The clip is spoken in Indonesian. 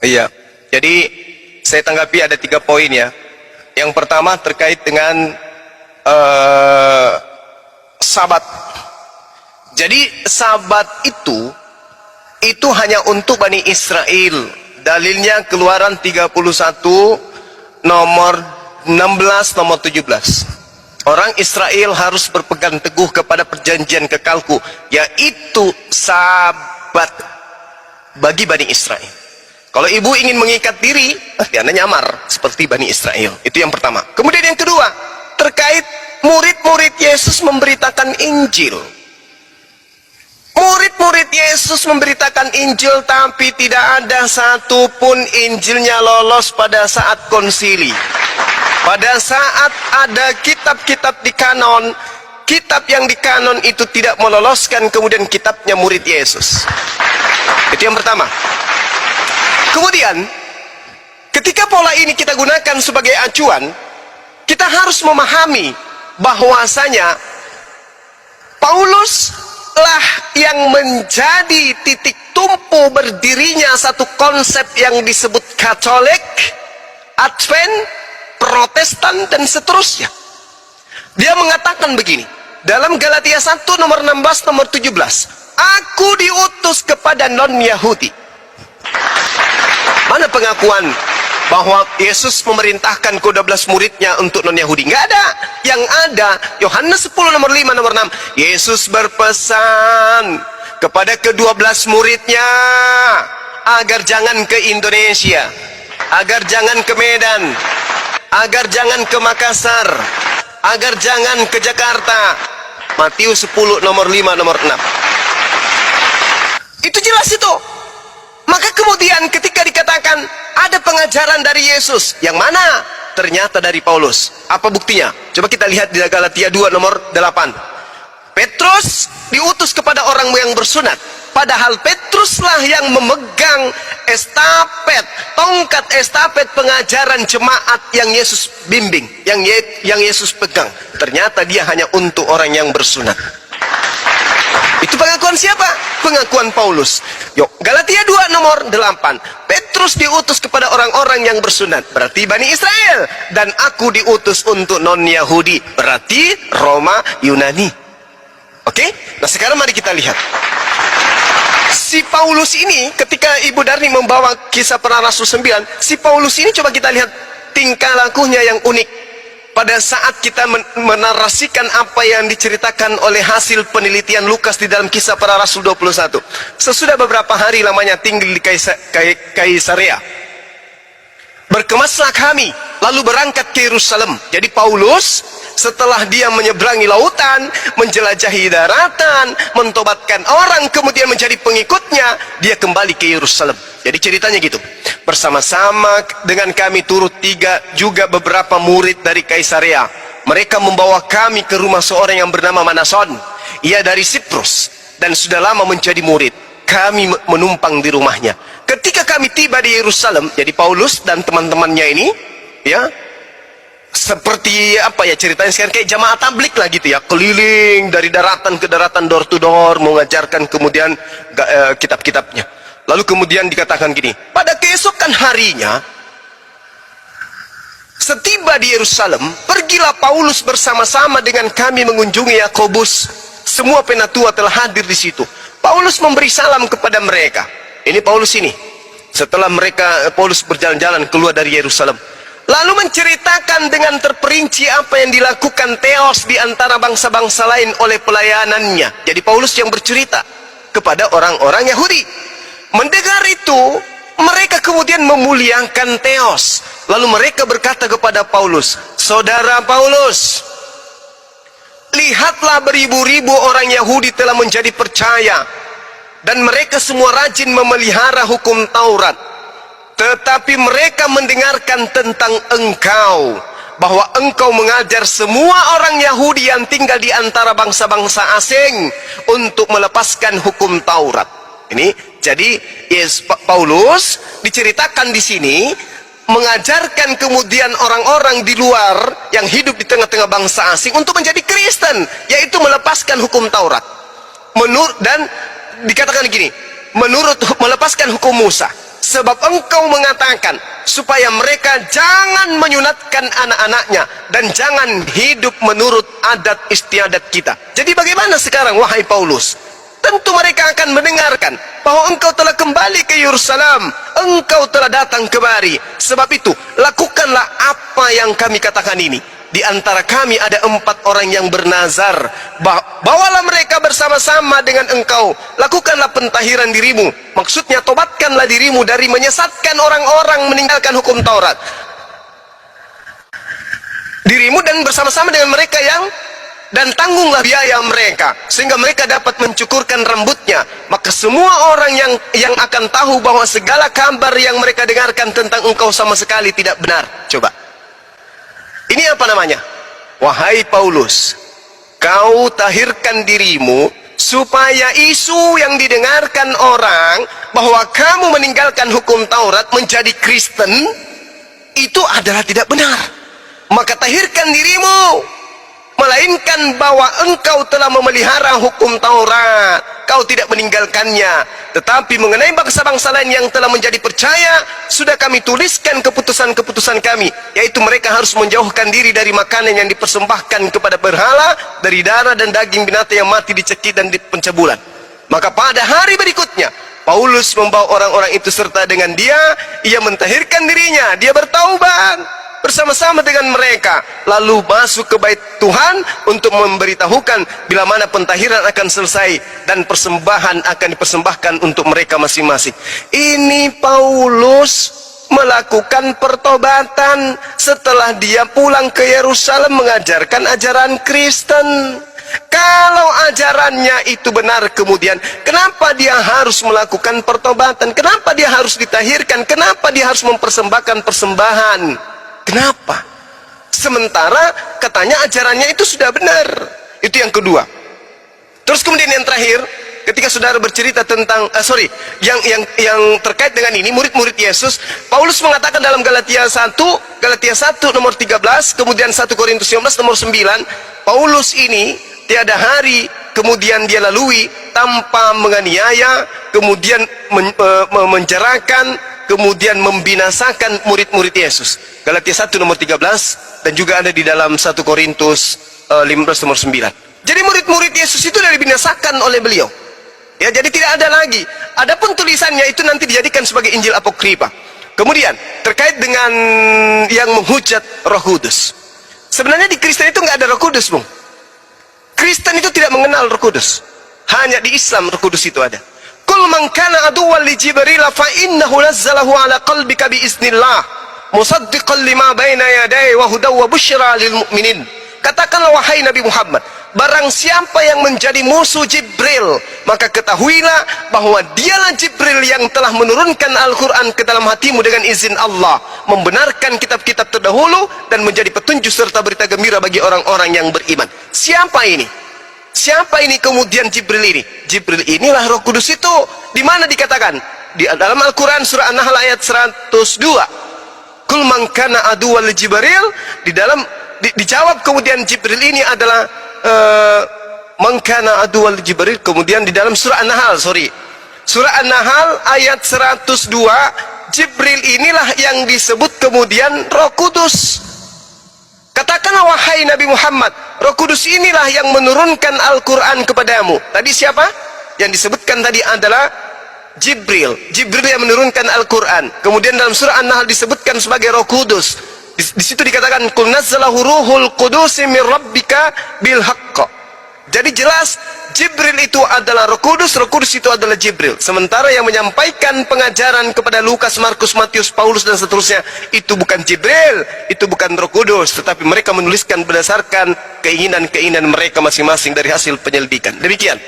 Iya. Jadi saya tanggapi ada 3 poin ya. Yang pertama terkait dengan sabat. Jadi sabat itu hanya untuk Bani Israel. Dalilnya Keluaran 31 nomor 16 nomor 17. Orang Israel harus berpegang teguh kepada perjanjian kekalku, yaitu sabat bagi Bani Israel. Kalau ibu ingin mengikat diri, Anda nyamar seperti Bani Israel. Itu yang pertama. Kemudian yang kedua, terkait murid-murid Yesus memberitakan Injil. Murid-murid Yesus memberitakan Injil, tapi tidak ada satupun Injilnya lolos pada saat konsili. Pada saat ada kitab-kitab di kanon, kitab yang di kanon itu tidak meloloskan kemudian kitabnya murid Yesus. Itu yang pertama. Kemudian, ketika pola ini kita gunakan sebagai acuan, kita harus memahami bahwasanya Paulus lah yang menjadi titik tumpu berdirinya satu konsep yang disebut Katolik, Advent, Protestan, dan seterusnya. Dia mengatakan begini, dalam Galatia 1 nomor 16 nomor 17, aku diutus kepada non-Yahudi. Mana pengakuan bahwa Yesus memerintahkan ke-12 muridnya untuk non-Yahudi? Nggak ada. Yang ada, Yohanes 10 nomor 5 nomor 6, Yesus berpesan kepada ke-12 muridnya agar jangan ke Indonesia, agar jangan ke Medan, agar jangan ke Makassar, agar jangan ke Jakarta. Matius 10 nomor 5 nomor 6. Itu jelas itu. Maka kemudian ketika dikatakan ada pengajaran dari Yesus, yang mana? Ternyata dari Paulus. Apa buktinya? Coba kita lihat di Galatia 2 nomor 8. Petrus diutus kepada orang yang bersunat, padahal Petruslah yang memegang estafet, tongkat estafet pengajaran jemaat yang Yesus bimbing, yang Yesus pegang. Ternyata dia hanya untuk orang yang bersunat. Itu pengakuan siapa? Pengakuan Paulus. Yuk, Galatia 2 nomor 8. Petrus diutus kepada orang-orang yang bersunat, berarti Bani Israel. Dan aku diutus untuk non-Yahudi, berarti Roma, Yunani. Oke? Nah sekarang mari kita lihat. Si Paulus ini, ketika Ibu Darni membawa kisah para Rasul 9, si Paulus ini coba kita lihat tingkah lakunya yang unik. Pada saat kita menarasikan apa yang diceritakan oleh hasil penelitian Lukas di dalam kisah para Rasul 21. Sesudah beberapa hari lamanya tinggal di Kaisarea, berkemaslah kami, lalu berangkat ke Yerusalem. Jadi Paulus setelah dia menyeberangi lautan, menjelajahi daratan, mentobatkan orang, kemudian menjadi pengikutnya, dia kembali ke Yerusalem. Jadi ceritanya gitu. Bersama-sama dengan kami turut juga beberapa murid dari Kaisarea. Mereka membawa kami ke rumah seorang yang bernama Manason. Ia dari Siprus dan sudah lama menjadi murid. Kami menumpang di rumahnya. Ketika kami tiba di Yerusalem, jadi Paulus dan teman-temannya ini, ya, seperti apa ya ceritanya sekarang, kayak jamaah tablik lah gitu ya, keliling dari daratan ke daratan, door to door, mengajarkan kemudian kitab-kitabnya. Lalu kemudian dikatakan gini, pada keesokan harinya, setiba di Yerusalem, pergilah Paulus bersama-sama dengan kami mengunjungi Yakobus. Semua penatua telah hadir di situ. Paulus memberi salam kepada mereka. Ini Paulus ini. Setelah Paulus berjalan-jalan keluar dari Yerusalem, lalu menceritakan dengan terperinci apa yang dilakukan Theos di antara bangsa-bangsa lain oleh pelayanannya. Jadi Paulus yang bercerita kepada orang-orang Yahudi. Mendengar itu, mereka kemudian memuliakan Theos. Lalu mereka berkata kepada Paulus, saudara Paulus, lihatlah beribu-ribu orang Yahudi telah menjadi percaya, dan mereka semua rajin memelihara hukum Taurat. Tetapi mereka mendengarkan tentang engkau, bahwa engkau mengajar semua orang Yahudi yang tinggal di antara bangsa-bangsa asing untuk melepaskan hukum Taurat. Ini jadi Paulus diceritakan di sini mengajarkan kemudian orang-orang di luar yang hidup di tengah-tengah bangsa asing untuk menjadi Kristen, yaitu melepaskan hukum Taurat. Dan dikatakan gini, menurut melepaskan hukum Musa. sebab engkau mengatakan supaya mereka jangan menyunatkan anak-anaknya dan jangan hidup menurut adat istiadat kita. Jadi bagaimana sekarang wahai Paulus? Tentu mereka akan mendengarkan bahwa engkau telah kembali ke Yerusalem, engkau telah datang kemari. Sebab itu lakukanlah apa yang kami katakan ini. Di antara kami ada 4 orang yang bernazar, bawalah mereka bersama-sama dengan engkau, lakukanlah pentahiran dirimu, maksudnya tobatkanlah dirimu dari menyesatkan orang-orang meninggalkan hukum Taurat, dirimu dan bersama-sama dengan mereka dan tanggunglah biaya mereka sehingga mereka dapat mencukurkan rambutnya. Maka semua orang yang akan tahu bahwa segala kabar yang mereka dengarkan tentang engkau sama sekali tidak benar. Coba, ini apa namanya? Wahai Paulus, kau tahirkan dirimu supaya isu yang didengarkan orang bahwa kamu meninggalkan hukum Taurat menjadi Kristen itu adalah tidak benar. Maka tahirkan dirimu, melainkan bahwa engkau telah memelihara hukum Taurat, kau tidak meninggalkannya. Tetapi mengenai bangsa-bangsa lain yang telah menjadi percaya, sudah kami tuliskan keputusan-keputusan kami, yaitu mereka harus menjauhkan diri dari makanan yang dipersembahkan kepada berhala, dari darah dan daging binatang yang mati dicekik dan di pencabulan. Maka pada hari berikutnya Paulus membawa orang-orang itu serta dengan dia, ia mentahirkan dirinya, dia bertaubat bersama-sama dengan mereka, lalu masuk ke bait Tuhan untuk memberitahukan bila mana pentahiran akan selesai dan persembahan akan dipersembahkan untuk mereka masing-masing. Ini Paulus melakukan pertobatan setelah dia pulang ke Yerusalem mengajarkan ajaran Kristen. Kalau ajarannya itu benar, kemudian kenapa dia harus melakukan pertobatan? Kenapa dia harus ditahirkan? Kenapa dia harus mempersembahkan persembahan? Kenapa? Sementara katanya ajarannya itu sudah benar. Itu yang kedua. Terus kemudian yang terakhir, ketika saudara bercerita tentang yang terkait dengan ini, murid-murid Yesus, Paulus mengatakan dalam Galatia 1 nomor 13, kemudian 1 Korintus 15 nomor 9, Paulus ini tiada hari kemudian dia lalui tanpa menganiaya, kemudian menjerakan, kemudian membinasakan murid-murid Yesus. Galatia 1 nomor 13 dan juga ada di dalam 1 Korintus 15 nomor 9. Jadi murid-murid Yesus itu sudah dibinasakan oleh beliau. Ya, jadi tidak ada lagi. Adapun tulisannya itu nanti dijadikan sebagai Injil Apokripa. Kemudian terkait dengan yang menghujat Roh Kudus. Sebenarnya di Kristen itu nggak ada Roh Kudus, Bung. Kristen itu tidak mengenal Roh Kudus. Hanya di Islam Roh Kudus itu ada. Kul man kana aduwwan li Jibril fa innahu nazzalahu ala qalbika bi iznillah musaddiqan lima baina yadayhi wa hudaw wa busyra lil mu'minin. Katakanlah wahai Nabi Muhammad, barang siapa yang menjadi musuh Jibril, maka ketahuilah bahwa dialah Jibril yang telah menurunkan Al-Quran ke dalam hatimu dengan izin Allah, membenarkan kitab-kitab terdahulu dan menjadi petunjuk serta berita gembira bagi orang-orang yang beriman. Siapa ini? Siapa ini kemudian Jibril ini? Jibril inilah Roh Kudus itu. Di mana dikatakan? Di dalam Al-Quran surah An-Nahl ayat 102. Kul man kana aduwwan li Jibril, dijawab kemudian Jibril ini adalah man kana aduwwan li Jibril, kemudian di dalam surah An-Nahl, surah An-Nahl ayat 102, Jibril inilah yang disebut kemudian Roh Kudus. Katakanlah wahai Nabi Muhammad, Roh Kudus inilah yang menurunkan Al-Quran kepadamu. Tadi siapa? Yang disebutkan tadi adalah Jibril. Jibril yang menurunkan Al-Quran. Kemudian dalam surah An-Nahl disebutkan sebagai Roh Kudus. Di situ dikatakan qul nazzalahu ruhul qudus min rabbika bil haqq. Jadi jelas Jibril itu adalah Roh Kudus, Roh Kudus itu adalah Jibril. Sementara yang menyampaikan pengajaran kepada Lukas, Markus, Matius, Paulus dan seterusnya, itu bukan Jibril, itu bukan Roh Kudus, tetapi mereka menuliskan berdasarkan keinginan-keinginan mereka masing-masing dari hasil penyelidikan. Demikian.